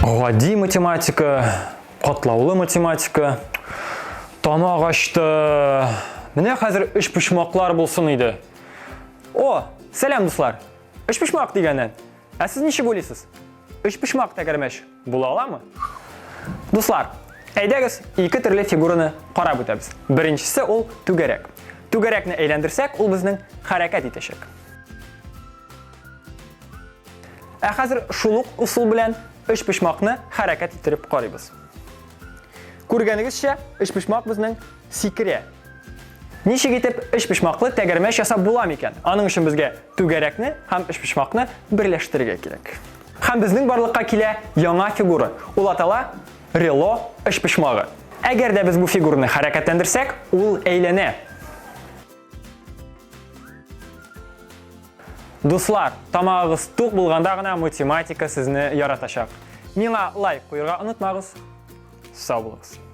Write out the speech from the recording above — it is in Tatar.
Гади математика, катлаулы математика, тамак ачты. Менә хәзер үч почмаклар булсын иде. О, сәлам дуслар. Үч почмак дигәннән. Ә сез ничек уйлыйсыз? Үч почмак тәгәрмәш була аламы? Дуслар, әйдәгез, ике төрле фигураны карап үтәбез. Беренчесе ул түгәрәк. Түгәрәкне әйләндерсәк, ул безнең хәрәкәт итәчәк. Ә хәзер шул ук усул белән үч почмакны хәрәкәт иттереп карыйбыз. Күргәнегезчә, үч почмак безнең сикерә. Ничек итеп үч почмаклы тәгәрмәч ясап була микән? Аның өчен безгә түгәрәкне һәм үч почмакны берләштерергә кирәк. Һәм безнең барлыкка килә яңа фигура. Ул атала рело үч почмагы. Әгәр дә без бу фигураны хәрәкәтләндерсәк, ул әйләнә. Дуслар, тамагыгыз тук булганда гына математика сезне яратачак. Миңа лайк куярга онытмагыз. Сау булыгыз.